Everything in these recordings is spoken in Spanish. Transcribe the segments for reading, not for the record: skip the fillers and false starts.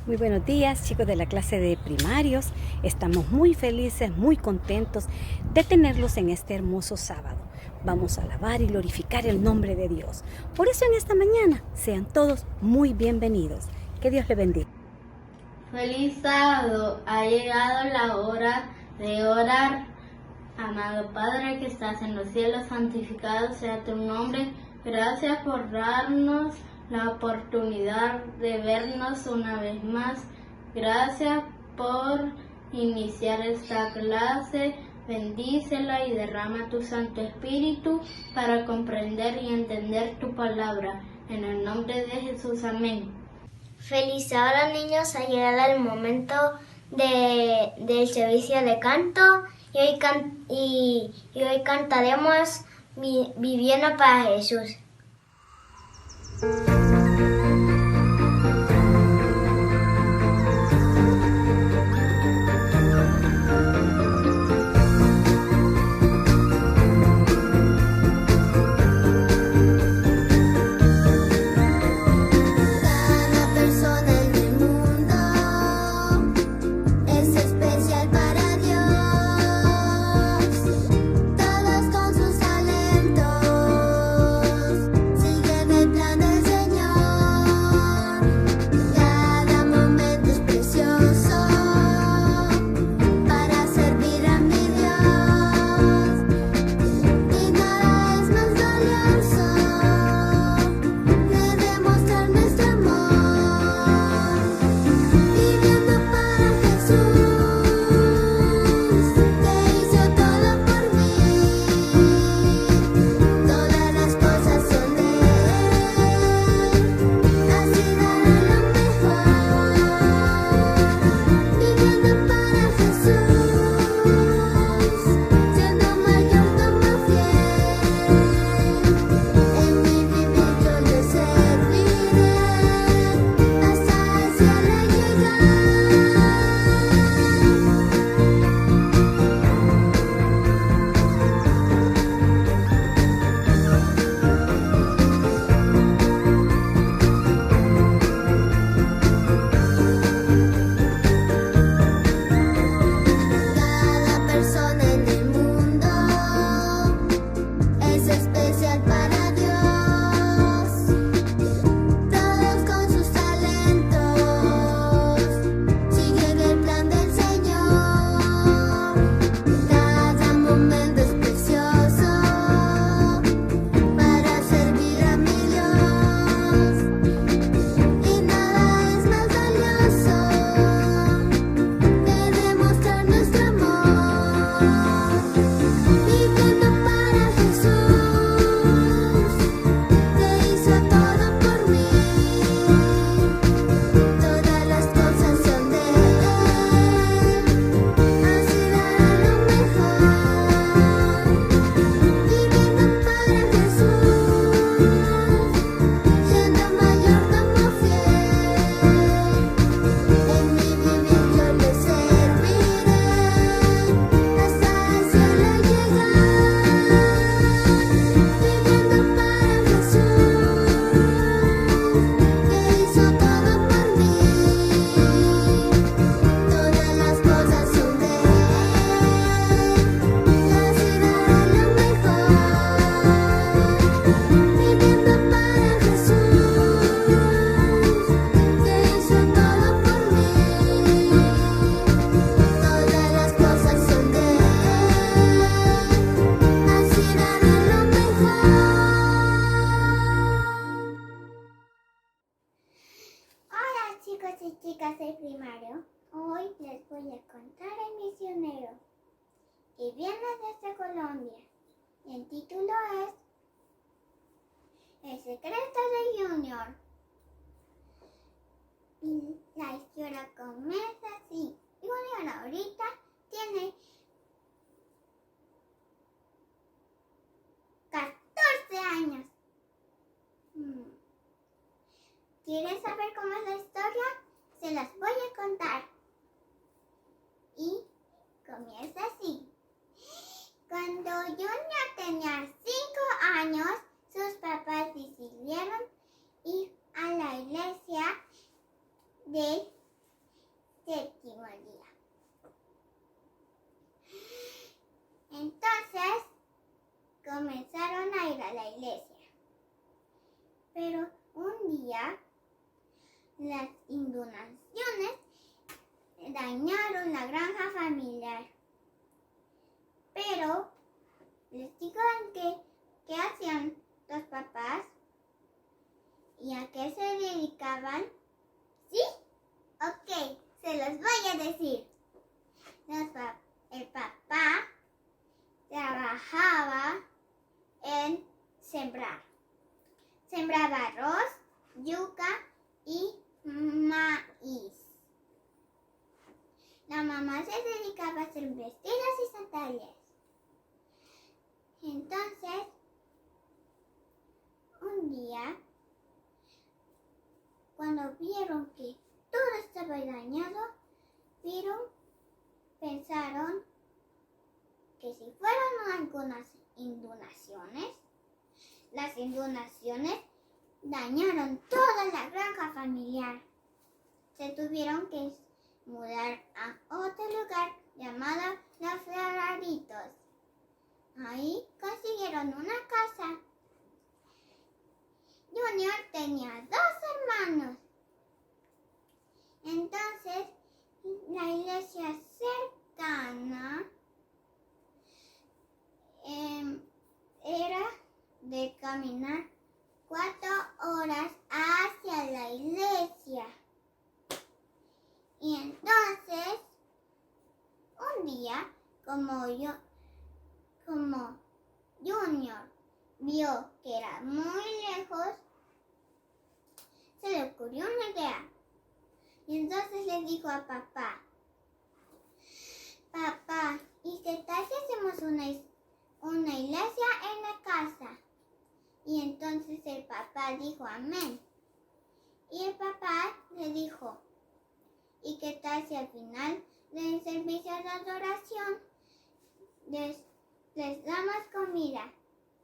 Muy buenos días, chicos de la clase de primarios. Estamos muy felices, muy contentos de tenerlos en este hermoso sábado. Vamos a alabar y glorificar el nombre de Dios. Por eso en esta mañana sean todos muy bienvenidos. Que Dios les bendiga. Feliz sábado, ha llegado la hora de orar. Amado Padre que estás en los cielos, santificado sea tu nombre. Gracias por darnos la oportunidad de vernos una vez más. Gracias por iniciar esta clase. Bendícela y derrama tu Santo Espíritu para comprender y entender tu palabra. En el nombre de Jesús, amén. Feliz sábado, niños, ha llegado el momento del servicio de canto y hoy cantaremos Viviendo para Jesús. Chicos y chicas del primario, hoy les voy a contar el misionero que viene desde Colombia. Y el título es El secreto de Junior. Y la historia comienza así. Junior ahorita tiene 14 años. ¿Quieren saber cómo es la historia? Se las voy a contar. Y comienza así. Cuando Junior tenía 5 años, sus papás decidieron ir a la iglesia de séptimo día. Entonces comenzaron a ir a la iglesia. Pero un día las inundaciones dañaron la granja familiar. Pero les digo qué hacían los papás y a qué se dedicaban. ¿Sí? Ok, se los voy a decir. El papá trabajaba en sembrar. Sembraba arroz, yuca y maíz. La mamá se dedicaba a hacer vestidos y sandalias. Entonces, un día, cuando vieron que todo estaba dañado, pensaron que si fueron algunas inundaciones, las inundaciones dañaron toda la granja familiar. Se tuvieron que mudar a otro lugar llamado Los Floraritos. Ahí consiguieron una casa. Junior tenía 2 hermanos. Entonces, la iglesia cercana era de caminar 4 horas hacia la iglesia. Y entonces, un día, como Junior vio que era muy lejos, se le ocurrió una idea. Y entonces le dijo a papá, papá, ¿y qué tal si hacemos una iglesia en la casa? Y entonces el papá dijo amén. Y el papá le dijo, ¿y qué tal si al final del servicio de adoración les damos comida?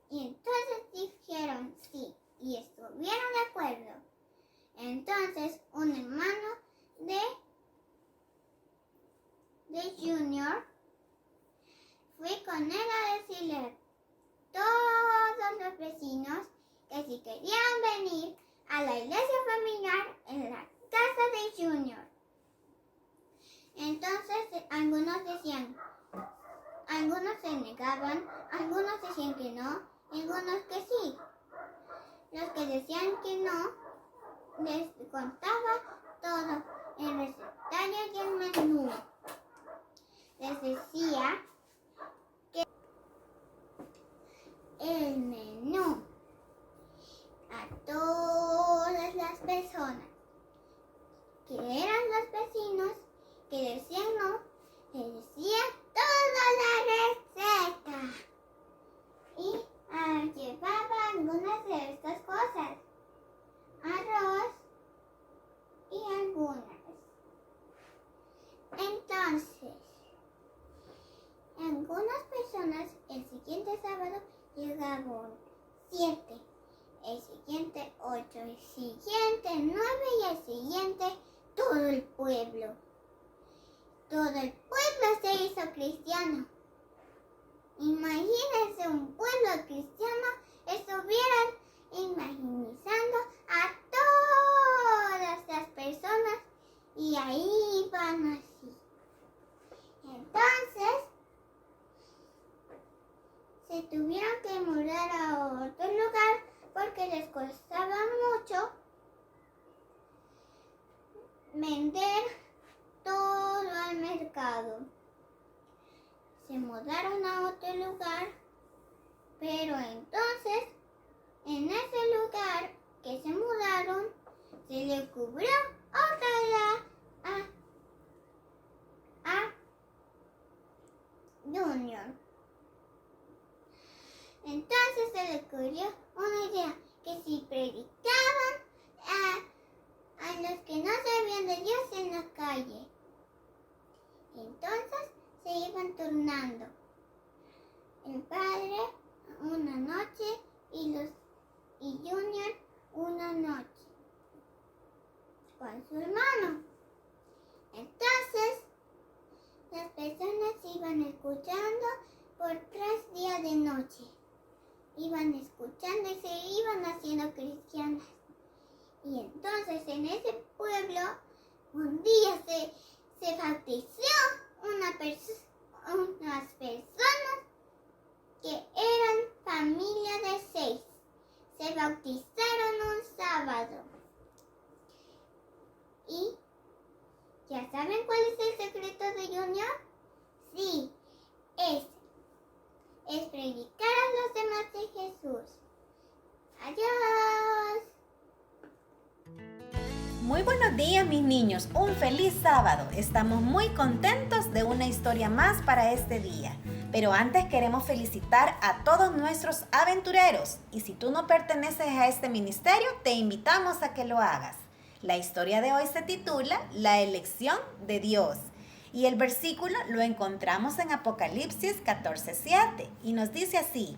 Y entonces dijeron sí y estuvieron de acuerdo. Entonces un hermano de Junior fue con él a decirle a todos los vecinos que si querían venir a la iglesia familiar en la casa de Junior. Entonces algunos se negaban, algunos decían que no, y algunos que sí. Los que decían que no, les contaba todo el recetario y el menú. Les decía que el menú a todas las personas que eran los vecinos que decían no, les decía toda la receta y llevaba algunas de estas cosas, arroz y algunas. Entonces, algunas personas el siguiente sábado llegaban 7, el siguiente 8, el siguiente 9 y el siguiente todo el pueblo. Todo el pueblo se hizo cristiano. Imagínense un pueblo cristiano, estuvieran imaginando a todas las personas y ahí van así. Entonces, se tuvieron que mudar a otro lugar porque les costaba mucho vender todo al mercado. Se mudaron a otro lugar, pero entonces en ese lugar que se mudaron se le cubrió otra idea a Junior. Entonces se le ocurrió una idea que si predicaban a los que no sabían de Dios en la calle, entonces se iban turnando. El padre una noche y Junior una noche con su hermano. Entonces escuchando por 3 días de noche. Iban escuchando y se iban haciendo cristianas. Y entonces en ese pueblo un día se bautizó unas personas que eran familia de 6. Se bautizaron un sábado. ¿Y ya saben cuál es el secreto de Junior? Sí, es predicar a los demás de Jesús. Adiós. Muy buenos días, mis niños. Un feliz sábado. Estamos muy contentos de una historia más para este día. Pero antes queremos felicitar a todos nuestros aventureros. Y si tú no perteneces a este ministerio, te invitamos a que lo hagas. La historia de hoy se titula La elección de Dios. Y el versículo lo encontramos en Apocalipsis 14:7. Y nos dice así: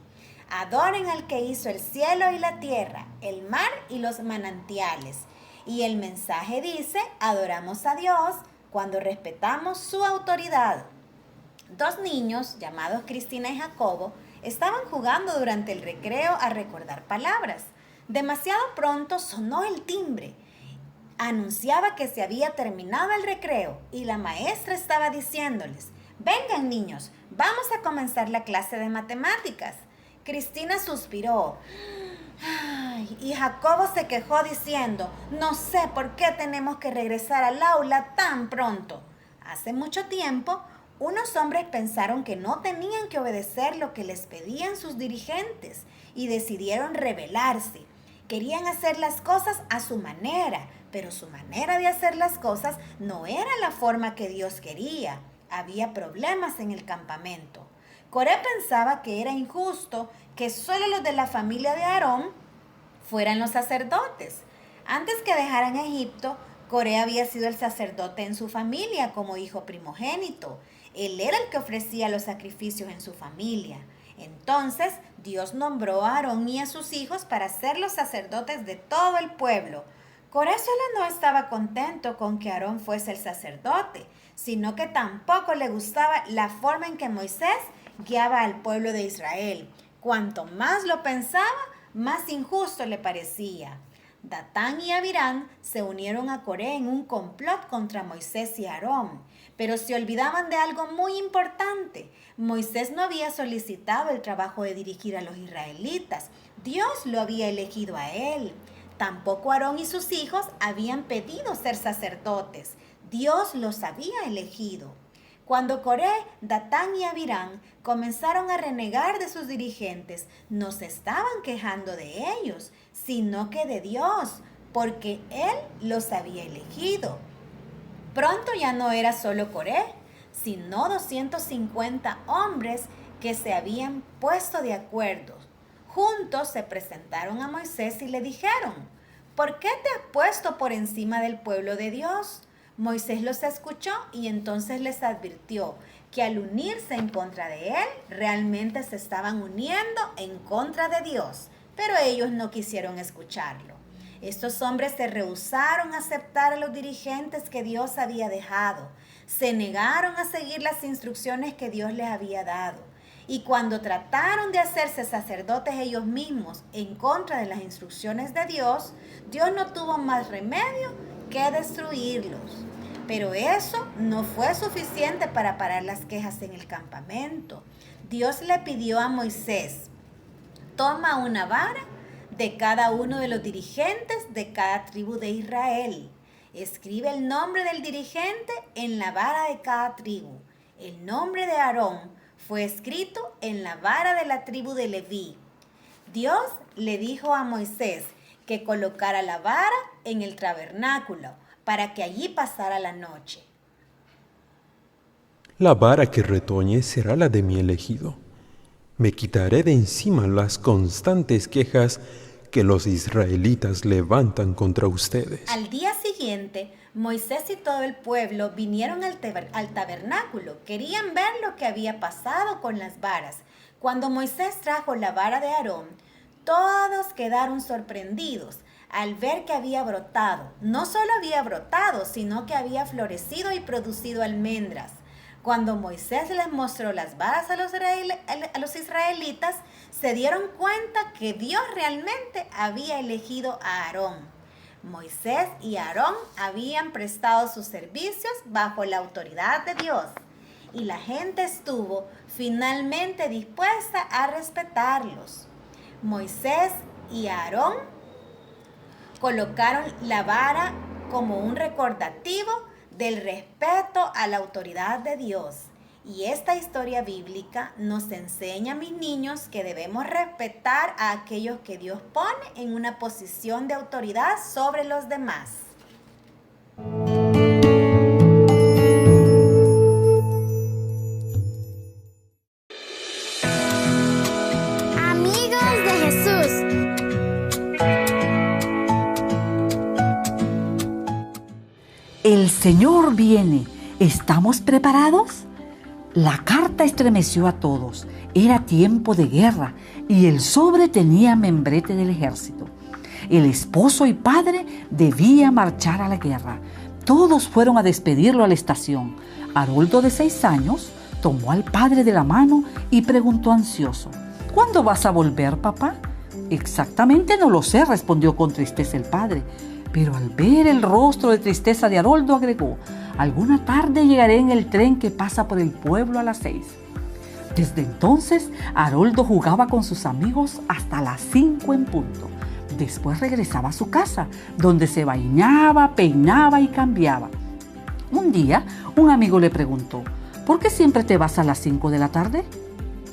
adoren al que hizo el cielo y la tierra, el mar y los manantiales. Y el mensaje dice: adoramos a Dios cuando respetamos su autoridad. 2 niños, llamados Cristina y Jacobo, estaban jugando durante el recreo a recordar palabras. Demasiado pronto sonó el timbre. Anunciaba que se había terminado el recreo y la maestra estaba diciéndoles: vengan niños, vamos a comenzar la clase de matemáticas. Cristina suspiró. Ay, y Jacobo se quejó diciendo: no sé por qué tenemos que regresar al aula tan pronto. Hace mucho tiempo, unos hombres pensaron que no tenían que obedecer lo que les pedían sus dirigentes y decidieron rebelarse. Querían hacer las cosas a su manera, pero su manera de hacer las cosas no era la forma que Dios quería. Había problemas en el campamento. Coré pensaba que era injusto que solo los de la familia de Aarón fueran los sacerdotes. Antes que dejaran Egipto, Coré había sido el sacerdote en su familia como hijo primogénito. Él era el que ofrecía los sacrificios en su familia. Entonces, Dios nombró a Aarón y a sus hijos para ser los sacerdotes de todo el pueblo. Coré solo no estaba contento con que Aarón fuese el sacerdote, sino que tampoco le gustaba la forma en que Moisés guiaba al pueblo de Israel. Cuanto más lo pensaba, más injusto le parecía. Datán y Abirán se unieron a Coré en un complot contra Moisés y Aarón, pero se olvidaban de algo muy importante. Moisés no había solicitado el trabajo de dirigir a los israelitas. Dios lo había elegido a él. Tampoco Aarón y sus hijos habían pedido ser sacerdotes. Dios los había elegido. Cuando Coré, Datán y Abirán comenzaron a renegar de sus dirigentes, no se estaban quejando de ellos, sino que de Dios, porque Él los había elegido. Pronto ya no era solo Coré, sino 250 hombres que se habían puesto de acuerdo. Juntos se presentaron a Moisés y le dijeron: ¿por qué te has puesto por encima del pueblo de Dios? Moisés los escuchó y entonces les advirtió que al unirse en contra de él, realmente se estaban uniendo en contra de Dios, pero ellos no quisieron escucharlo. Estos hombres se rehusaron a aceptar a los dirigentes que Dios había dejado, se negaron a seguir las instrucciones que Dios les había dado, y cuando trataron de hacerse sacerdotes ellos mismos en contra de las instrucciones de Dios, Dios no tuvo más remedio que destruirlos. Pero eso no fue suficiente para parar las quejas en el campamento. Dios le pidió a Moisés: toma una vara de cada uno de los dirigentes de cada tribu de Israel. Escribe el nombre del dirigente en la vara de cada tribu. El nombre de Aarón fue escrito en la vara de la tribu de Leví. Dios le dijo a Moisés que colocara la vara en el tabernáculo para que allí pasara la noche. La vara que retoñe será la de mi elegido. Me quitaré de encima las constantes quejas que los israelitas levantan contra ustedes. Al día siguiente, Moisés y todo el pueblo vinieron al tabernáculo. Querían ver lo que había pasado con las varas. Cuando Moisés trajo la vara de Aarón, todos quedaron sorprendidos al ver que había brotado. No solo había brotado, sino que había florecido y producido almendras. Cuando Moisés les mostró las varas a los israelitas, se dieron cuenta que Dios realmente había elegido a Aarón. Moisés y Aarón habían prestado sus servicios bajo la autoridad de Dios y la gente estuvo finalmente dispuesta a respetarlos. Moisés y Aarón colocaron la vara como un recordativo del respeto a la autoridad de Dios. Y esta historia bíblica nos enseña, mis niños, que debemos respetar a aquellos que Dios pone en una posición de autoridad sobre los demás. Amigos de Jesús. El Señor viene. ¿Estamos preparados? La carta estremeció a todos. Era tiempo de guerra y el sobre tenía membrete del ejército. El esposo y padre debía marchar a la guerra. Todos fueron a despedirlo a la estación. Haroldo, de 6 años, tomó al padre de la mano y preguntó ansioso: ¿Cuándo vas a volver, papá? Exactamente no lo sé, respondió con tristeza el padre. Pero al ver el rostro de tristeza de Haroldo agregó: alguna tarde llegaré en el tren que pasa por el pueblo a las 6. Desde entonces, Haroldo jugaba con sus amigos hasta las 5 en punto. Después regresaba a su casa, donde se bañaba, peinaba y cambiaba. Un día, un amigo le preguntó: ¿por qué siempre te vas a las 5 de la tarde?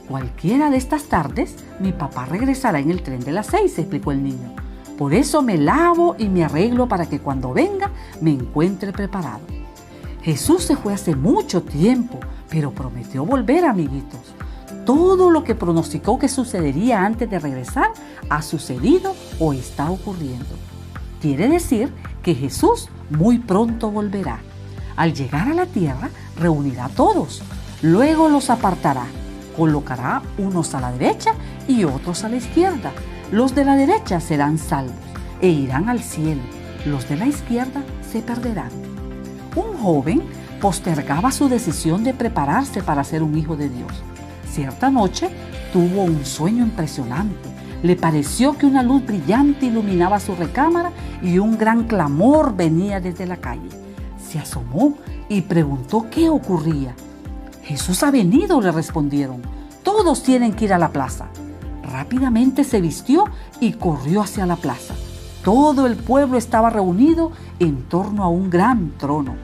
Cualquiera de estas tardes, mi papá regresará en el tren de las 6, explicó el niño. Por eso me lavo y me arreglo para que cuando venga me encuentre preparado. Jesús se fue hace mucho tiempo, pero prometió volver, amiguitos. Todo lo que pronosticó que sucedería antes de regresar ha sucedido o está ocurriendo. Quiere decir que Jesús muy pronto volverá. Al llegar a la tierra, reunirá a todos. Luego los apartará. Colocará unos a la derecha y otros a la izquierda. Los de la derecha serán salvos e irán al cielo. Los de la izquierda se perderán. Un joven postergaba su decisión de prepararse para ser un hijo de Dios. Cierta noche tuvo un sueño impresionante. Le pareció que una luz brillante iluminaba su recámara y un gran clamor venía desde la calle. Se asomó y preguntó qué ocurría. Jesús ha venido, le respondieron. Todos tienen que ir a la plaza. Rápidamente se vistió y corrió hacia la plaza. Todo el pueblo estaba reunido en torno a un gran trono.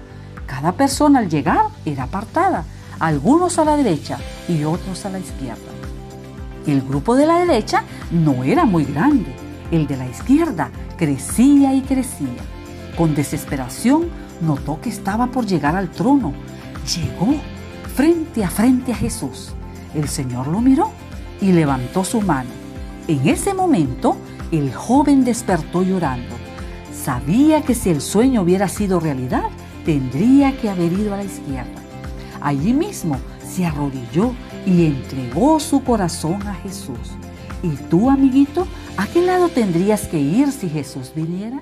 Cada persona al llegar era apartada, algunos a la derecha y otros a la izquierda. El grupo de la derecha no era muy grande. El de la izquierda crecía y crecía. Con desesperación notó que estaba por llegar al trono. Llegó frente a Jesús. El Señor lo miró y levantó su mano. En ese momento, el joven despertó llorando. Sabía que si el sueño hubiera sido realidad, tendría que haber ido a la izquierda. Allí mismo se arrodilló y entregó su corazón a Jesús. ¿Y tú, amiguito, a qué lado tendrías que ir si Jesús viniera?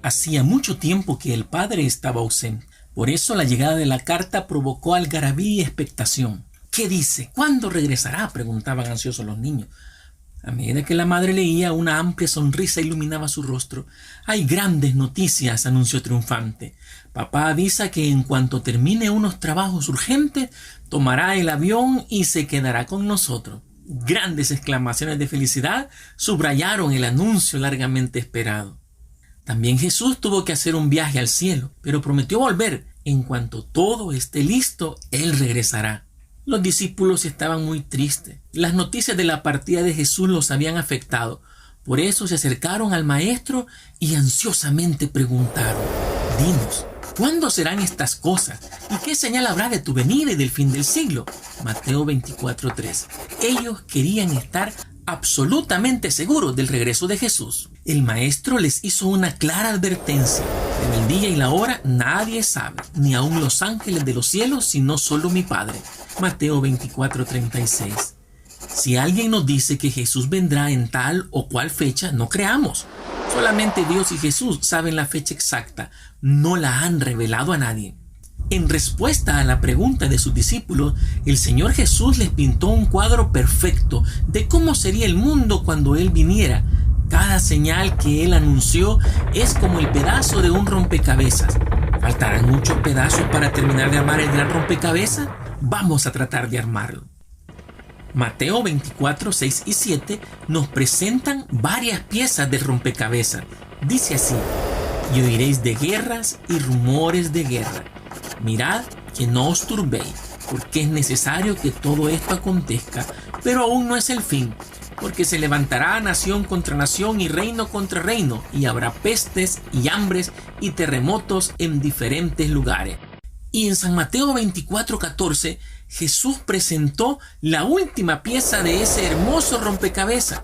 Hacía mucho tiempo que el padre estaba ausente. Por eso la llegada de la carta provocó algarabía y expectación. ¿Qué dice? ¿Cuándo regresará?, preguntaban ansiosos los niños. A medida que la madre leía, una amplia sonrisa iluminaba su rostro. «Hay grandes noticias», anunció triunfante. «Papá avisa que en cuanto termine unos trabajos urgentes, tomará el avión y se quedará con nosotros». Grandes exclamaciones de felicidad subrayaron el anuncio largamente esperado. También Jesús tuvo que hacer un viaje al cielo, pero prometió volver. En cuanto todo esté listo, Él regresará. Los discípulos estaban muy tristes. Las noticias de la partida de Jesús los habían afectado. Por eso se acercaron al maestro y ansiosamente preguntaron: «Dinos, ¿cuándo serán estas cosas? ¿Y qué señal habrá de tu venida y del fin del siglo?». Mateo 24:3. Ellos querían estar absolutamente seguros del regreso de Jesús. El maestro les hizo una clara advertencia: en el día y la hora nadie sabe, ni aun los ángeles de los cielos, sino solo mi Padre. Mateo 24:36. Si alguien nos dice que Jesús vendrá en tal o cual fecha, no creamos. Solamente Dios y Jesús saben la fecha exacta, no la han revelado a nadie. En respuesta a la pregunta de sus discípulos, el Señor Jesús les pintó un cuadro perfecto de cómo sería el mundo cuando Él viniera. Cada señal que Él anunció es como el pedazo de un rompecabezas. ¿Faltarán muchos pedazos para terminar de armar el gran rompecabezas? Vamos a tratar de armarlo. Mateo 24, 6 y 7 nos presentan varias piezas del rompecabezas. Dice así: y oiréis de guerras y rumores de guerra. Mirad que no os turbéis, porque es necesario que todo esto acontezca, pero aún no es el fin, porque se levantará nación contra nación y reino contra reino, y habrá pestes y hambres y terremotos en diferentes lugares. Y en San Mateo 24, 14, Jesús presentó la última pieza de ese hermoso rompecabezas.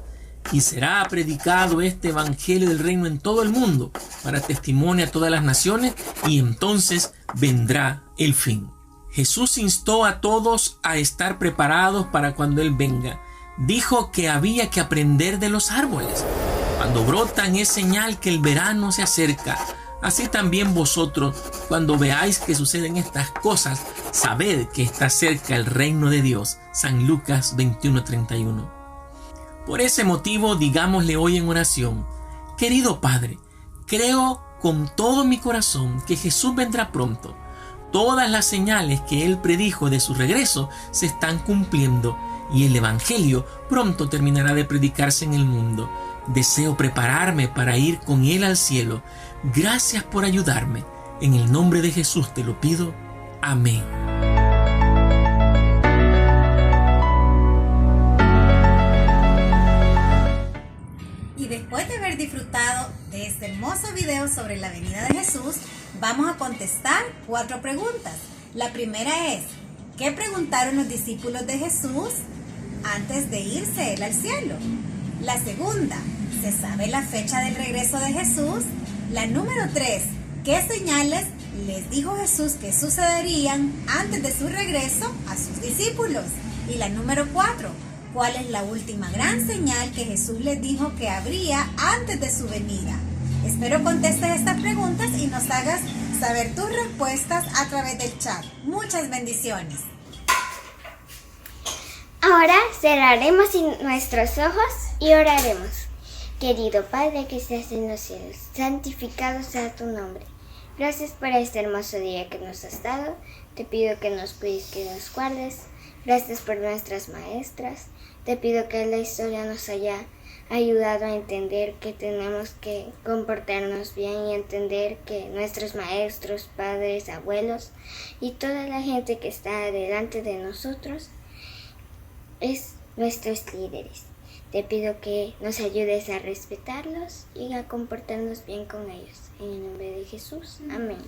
Y será predicado este evangelio del reino en todo el mundo, para testimonio a todas las naciones, y entonces vendrá el fin. Jesús instó a todos a estar preparados para cuando Él venga. Dijo que había que aprender de los árboles. Cuando brotan es señal que el verano se acerca. Así también vosotros, cuando veáis que suceden estas cosas, sabed que está cerca el reino de Dios. San Lucas 21:31. Por ese motivo, digámosle hoy en oración: querido Padre, creo con todo mi corazón que Jesús vendrá pronto. Todas las señales que Él predijo de su regreso se están cumpliendo y el Evangelio pronto terminará de predicarse en el mundo. Deseo prepararme para ir con Él al cielo. Gracias por ayudarme. En el nombre de Jesús te lo pido. Amén. Y después de haber disfrutado de este hermoso video sobre la venida de Jesús, vamos a contestar 4 preguntas. La primera es: ¿qué preguntaron los discípulos de Jesús antes de irse Él al cielo? La segunda: ¿se sabe la fecha del regreso de Jesús? La número 3: ¿qué señales les dijo Jesús que sucederían antes de su regreso a sus discípulos? Y la número 4: ¿cuál es la última gran señal que Jesús les dijo que habría antes de su venida? Espero contestes estas preguntas y nos hagas saber tus respuestas a través del chat. Muchas bendiciones. Ahora cerraremos nuestros ojos y oraremos. Querido Padre que estás en los cielos, santificado sea tu nombre. Gracias por este hermoso día que nos has dado. Te pido que nos cuides, que nos guardes. Gracias por nuestras maestras. Te pido que la historia nos haya ayudado a entender que tenemos que comportarnos bien y entender que nuestros maestros, padres, abuelos y toda la gente que está delante de nosotros es nuestros líderes. Te pido que nos ayudes a respetarlos y a comportarnos bien con ellos. En el nombre de Jesús. Amén.